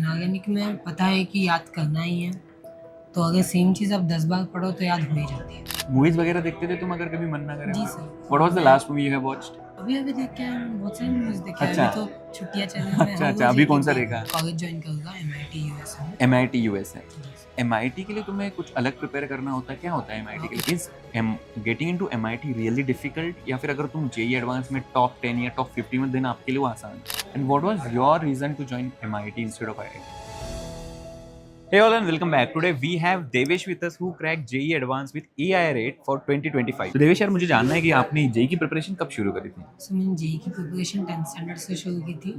Inorganic में पता है कि याद करना ही है, तो अगर सेम चीज़ आप 10 बार पढ़ो तो याद हो ही जाती है। मूवीज वगैरह देखते थे तुम अगर कभी मन ना करे? जी sir. What was the last movie you have watched? अभी देख के आए हैं, बहुत सारी मूवीज़ देखे हैं। अच्छा। अभी तो छुट्टियाँ चल रही हैं, मैं अच्छा हर अच्छा, रोज़ अभी कौन एक-एक सा दिन देखा? कॉलेज जॉइन करूँगा एमआईटी यूएसए में। MIT यूएस है। जी सर। MIT के लिए तुम्हें कुछ अलग प्रिपेयर करना होता है? क्या होता है MIT के लिए? Is getting into MIT really difficult, या फिर अगर तुम जेई एडवांस में टॉप 10 या टॉप 50 में, देन आपके लिए वो आसान है? And what was your reason to join MIT instead of IIT? Hey all and welcome back. Today we have Devesh with us who cracked JEE Advanced with AI rate for 2025. तो देवेश यार, मुझे जानना है कि आपने जेई की preparation कब शुरू करी थी? सो मैंने जेई की प्रिपरेशन 10th स्टैंडर्ड से शुरू की थी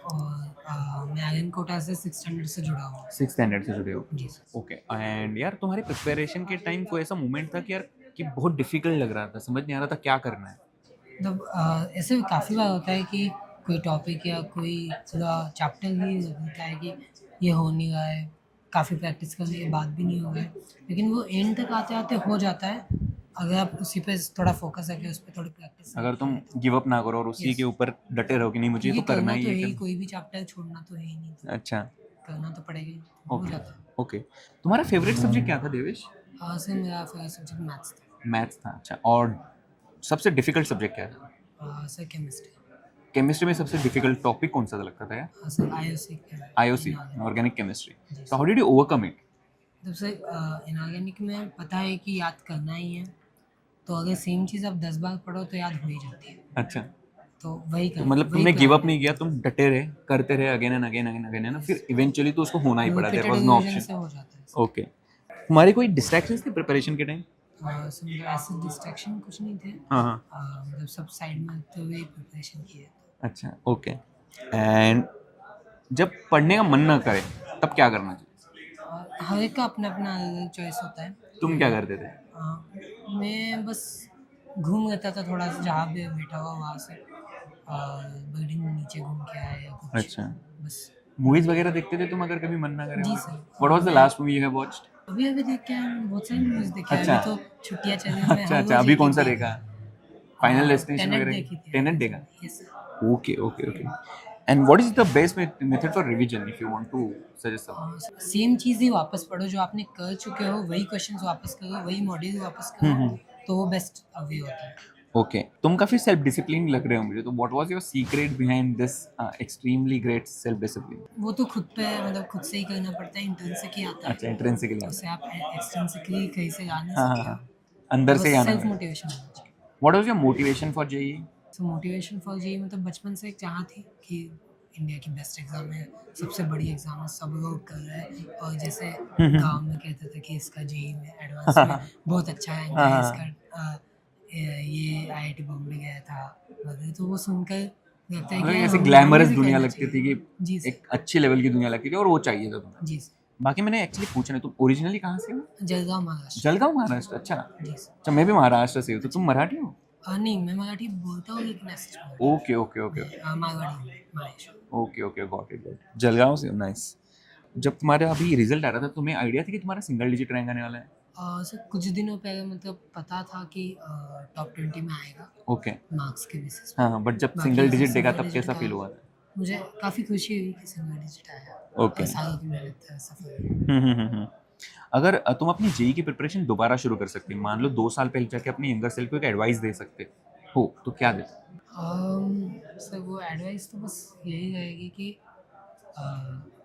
और मैं आर्यन कोटा से 6th स्टैंडर्ड से जुड़ा हूँ। 6th स्टैंडर्ड से जुड़े हो? जी सर। ओके। एंड यार, तुम्हारी प्रिपरेशन के टाइम कोई ऐसा मोमेंट था कि यार कि बहुत डिफिकल्ट लग रहा था, समझ नहीं आ रहा था क्या करना है? मतलब ऐसे काफ़ी बार होता है कि कोई टॉपिक या कोई पूरा चैप्टर ही होता है कि ये हो नहीं रहा है, काफ़ी प्रैक्टिस करने के बाद भी नहीं हो रहा है, लेकिन वो एंड तक आते-आते हो जाता है, अगर आप उसी पे थोड़ा फोकस रखें, उस पे थोड़ी प्रैक्टिस अगर तुम करें तो। गिव अप ना करो और उसी यस, के ऊपर डटे रहो कि नहीं, मुझे ये क्योंकि तो करना करना ही तो है, है ही, करना। कोई भी चैप्टर छोड़ना तो है ही नहीं, तो अच्छा। करना तो पड़ेगा ही, तो हो ओके। जाता है। ओके, तुम्हारा फेवरेट सब्जेक्ट क्या था देवेश? सर मेरा फेवरेट सब्जेक्ट मैथ्स था। मैथ्स था? अच्छा। और सबसे डिफिकल्ट सब्जेक्ट क्या था? Sir chemistry. केमिस्ट्री में सबसे डिफिकल्ट टॉपिक कौन सा लगता था यार? Sir IOC IOC, inorganic. Organic chemistry. जी तो sir. How did you overcome it? जब से इनऑर्गेनिक में पता है कि याद करना ही है, तो अगर सेम चीज़ आप 10 बार पढ़ो तो याद हो ही जाती है। अच्छा। तो वही तो कर मतलब वही तुमने गिव प्लान अप नहीं किया, तुम डटे रहे, करते रहे again and again and again, है ना? है। फिर इवेंचुअली तो उसको होना ही पड़ा, there repeated was no revision option. से हो जाता है। ओके। तुम्हारी कोई डिस्ट्रैक्शंस थी प्रिपरेशन के टाइम? सो मतलब ऐसे डिस्ट्रैक्शन कुछ नहीं थे। हाँ हाँ। मतलब सब साइड में रखते हुए प्रिपरेशन की है। अच्छा। ओके। एंड जब पढ़ने का मन ना करे, तब क्या करना चाहिए? हर एक का अपना अपना अलग चॉइस होता है तुम क्या करते थे? मैं बस घूम लेता था थोड़ा सा, जहाँ पे बैठा हुआ वहाँ से बिल्डिंग में नीचे घूम के आया या कुछ, अच्छा। बस। मूवीज वगैरह देखते थे तुम अगर कभी मन ना करे? जी सर। व्हाट वाज द मैं last movie you have watched? अभी देख के आया हूँ, बहुत सारी मूवीज़ देखे हैं। अच्छा। अभी तो छुट्टियाँ चल रही हैं, मैं अच्छा हर अच्छा, रोज़ अभी कौन एक-एक सा देख देखा? रहा हूँ। फाइनल डेस्टिनेशन टेनेट वगैरह? देखी थी टेनेट अभी तो। देखा? Yes sir. Okay okay okay. And what is the best method for revision if you want to suggest something? Same चीज़ ही वापस पढ़ो, जो आपने कर चुके हो वही क्वेश्चंस वापस करो, वही मॉड्यूल वापस करो, तो वो बेस्ट वे होता है। ओके, तुम काफी सेल्फ डिसिप्लिन लग रहे हो मुझे, तो what was your secret behind this extremely great self discipline? वो तो खुद पे मतलब खुद से ही करना पड़ता है, इंट्रिंसिक ही आता अच्छा, है, इंट्रिंसिकली आता उसे है। आप एक्सट्रिंसिकली कहीं से गा नहीं हाँ हाँ सकते हाँ, हो। अंदर वो से ही बस आना सेल्फ है। मोटिवेशन होना चाहिए। What was your motivation for JEE? So motivation for JEE मतलब बचपन से एक चाह थी कि इंडिया की बेस्ट एग्ज़ाम है, सबसे बड़ी एग्ज़ाम है, सब लोग कर रहे हैं, और जैसे गाँव में कहते थे कि इसका जेई में एडवांस में बहुत अच्छा रैंक हाँ है, हाँ। इसका ये आईआईटी बॉम्बे गया था वगैरह, तो वो सुनकर लगता है कि मतलब यार ऐसी हमें ग्लैमरस भी दुनिया करना लगती थी चाहिए। कि जी एक सर। अच्छी लेवल की दुनिया लगती थी, और वो चाहिए था तुम्हें। जी सर। बाकी मैंने एक्चुअली पूछा नहीं, तुम ओरिजिनली कहाँ से हो? जलगाँव महाराष्ट्र। जलगांव महाराष्ट्र? अच्छा। जी सर। अच्छा, मैं भी महाराष्ट्र से हूँ, तो तुम मराठी हो? नहीं, मैं मराठी बोलता हूँ लेकिन ऐसे मराठी ओके ओके ओके मैं ओके। मारवाड़ी हूँ, Maharashtra. Okay okay, got it got. Jalgaon से, नाइस। जब तुम्हारा अभी रिजल्ट आ रहा था, तुम्हें आइडिया था कि तुम्हारा सिंगल डिजिट रैंक आने वाला है? सर कुछ दिनों पहले मतलब पता था कि टॉप 20 में आएगा, ओके। मार्क्स के बेसिस पे। हाँ हाँ, बट जब बाकी सिंगल जब डिजिट देखा सिंगल तब डिजिट कैसा का फील हुआ था? मुझे काफ़ी खुशी हुई कि सिंगल डिजिट आया ओके। और सालों की मेहनत सफल हुई। हम्म। अगर तुम अपनी जेई की प्रिपरेशन दोबारा शुरू कर सकते, मान लो 2 साल पहले जाके अपनी यंगर सेल्फ को एक एडवाइस दे सकते हो, तो क्या देते? सर वो एडवाइस तो बस यही रहेगी कि अ,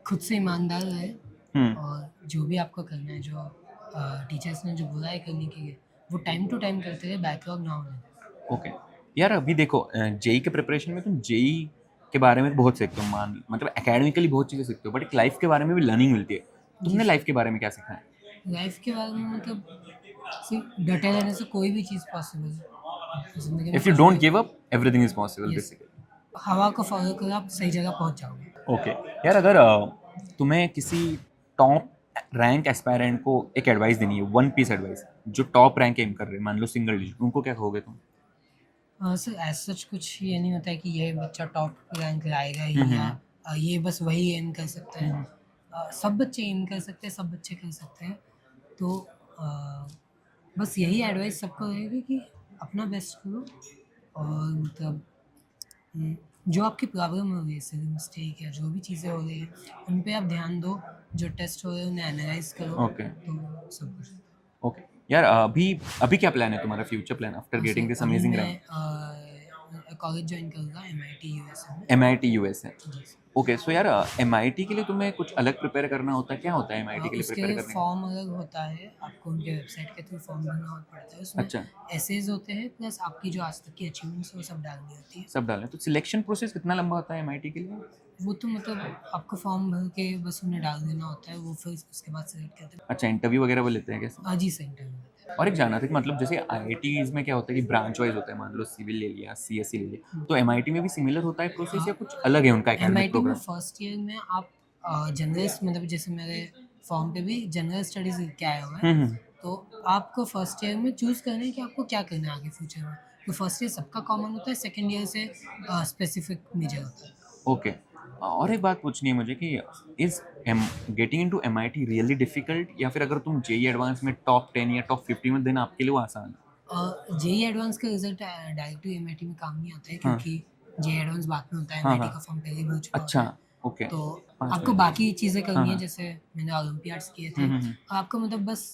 खुद से ईमानदार रहे, हम्म। और जो भी आपको करना है, जो टीचर्स ने जो बोला है करने के लिए, वो टाइम टू टाइम करते रहे, बैकलॉग ना होने दें। ओके। यार अभी देखो, जेई के प्रिपरेशन में तुम जेई के बारे में बहुत सीखते हो, मान मतलब एकेडमिकली बहुत चीज़ें सीखते हो, बट एक लाइफ के बारे में भी लर्निंग मिलती है। जी तुमने सर। लाइफ के बारे में क्या सीखा है? लाइफ के बारे में मतलब सिर्फ डटे रहने से कोई भी चीज़ पॉसिबल है ज़िंदगी में, इफ यू कुछ डोंट भी। Give up, everything is possible yes. Basically. हवा को फॉलो करो, आप सही जगह पहुंच जाओगे। ओके। यार अगर तुम्हें किसी टॉप रैंक एस्पायरेंट को एक एडवाइस देनी है, वन पीस एडवाइस, जो टॉप रैंक एम कर रहे हैं, मान लो सिंगल डिजिट, उनको क्या कहोगे तुम? सर एज सच कुछ ये नहीं होता है कि ये बच्चा टॉप रैंक लाएगा ही, या हम्म। ये बस वही एम कर सकते हैं। सब बच्चे एम कर सकते हैं, सब बच्चे कर सकते हैं, तो बस यही एडवाइस सबको रहेगी कि अपना बेस्ट करो, और मतलब जो आपकी प्रॉब्लम हो रही है, सिली मिस्टेक या जो भी चीज़ें हो रही हैं, उन पे आप ध्यान दो, जो टेस्ट हो रहे हैं उन्हें एनालाइज़ करो, ओके तो सब कुछ। ओके यार, अभी अभी क्या प्लान है तुम्हारा, फ्यूचर प्लान आफ्टर हाँ, गेटिंग सो दिस अभी अमेजिंग मैं रैंक? कॉलेज जॉइन करूँगा MIT यूएसए में। MIT USA. जी। ओके, सो यार MIT के लिए तुम्हें कुछ अलग प्रिपेयर करना होता है, क्या होता है MIT के लिए उसके प्रिपेयर लिए करने का? फॉर्म अलग होता है, आपको उनके वेबसाइट के थ्रू फॉर्म भरना पड़ता है, उसमें अच्छा, एसेज होते हैं प्लस आपकी जो आज तक की अचीवमेंट्स है वो सब डालनी होती है। सब डालें तो सिलेक्शन प्रोसेस कितना लंबा होता है MIT के लिए? वो तो मतलब आपको फॉर्म भर के बस उन्हें डाल देना होता है, वो फिर उसके बाद सेलेक्ट करते हैं। अच्छा, इंटरव्यू वगैरह वो लेते हैं कैसे? जी सेंटर में होता है। और एक जानना था कि मतलब जैसे IITs में क्या होता है कि ब्रांच वाइज होता है, मान लो सिविल ले लिया, CSE ले लिया, तो MIT में भी सिमिलर होता है प्रोसेस या कुछ अलग है उनका एकेडमिक MIT में प्रोग्राम? फर्स्ट ईयर में आप जनरल मतलब जैसे मेरे फॉर्म पे भी जनरल स्टडीज़ लिख के आया हुआ है, हम्म। तो आपको फर्स्ट ईयर में चूज़ करना है कि आपको क्या करना है आगे फ्यूचर में। तो फर्स्ट ईयर सबका कॉमन होता है, सेकंड ईयर से स्पेसिफिक मेजर होता है। ओके, और एक बात पूछनी है मुझे कि is getting into MIT really difficult, या फिर अगर तुम जेई एडवांस में टॉप 10 या टॉप 50 में देना आपके लिए वो आसान है? जेई एडवांस का रिजल्ट डायरेक्टली MIT में काम नहीं आता है, हाँ क्योंकि जेई एडवांस बाद में होता है, हाँ MIT हाँ। का फॉर्म पहले ही भर चुका होता अच्छा, है। ओके। तो 5 आपको मिनट। बाकी चीज़ें हाँ करनी है, हाँ। जैसे मैंने ओलंपियाड्स किए थे, हम्म। आपको मतलब बस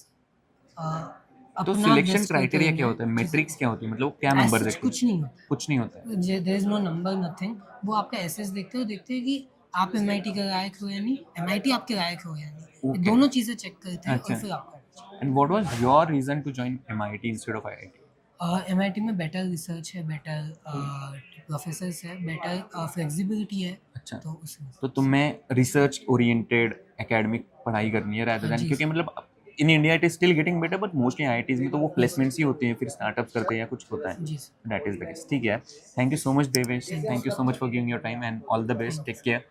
अ, तो अपना सिलेक्शन बेस्ट करते क्राइटेरिया क्या रहना है होता है, चीज़ें। मेट्रिक्स क्या होती है, मतलब वो क्या एज नंबर सच देखते हैं? कुछ नहीं होता कुछ नहीं होता है। है, there is no number nothing. वो आपका एसेस देखते हो, देखते हैं कि आप MIT के लायक हो या नहीं, MIT आपके लायक हो या नहीं, ये ओके। दोनों चीज़ें चेक करते हैं और अच्छा, फिर आपका admission। And what was your reason to join MIT instead of IIT? MIT में बेटर रिसर्च है, बेटर प्रोफेसर्स है, बेटर फ्लेक्सिबिलिटी है, अच्छा, तो उस वजह तो से। तुम्हें रिसर्च ओरिएंटेड एकेडमिक पढ़ाई करनी है रादर हाँ देन, जी। क्योंकि मतलब in India it is still getting better, but mostly IITs में तो वो प्लेसमेंट्स ही होती हैं, फिर स्टार्टअप्स करते हैं या कुछ होता है। जी सर। That is the case. ठीक है, thank you so much Devesh, thank you thank you sir. So much for giving your time and all the best, thank you. Take care.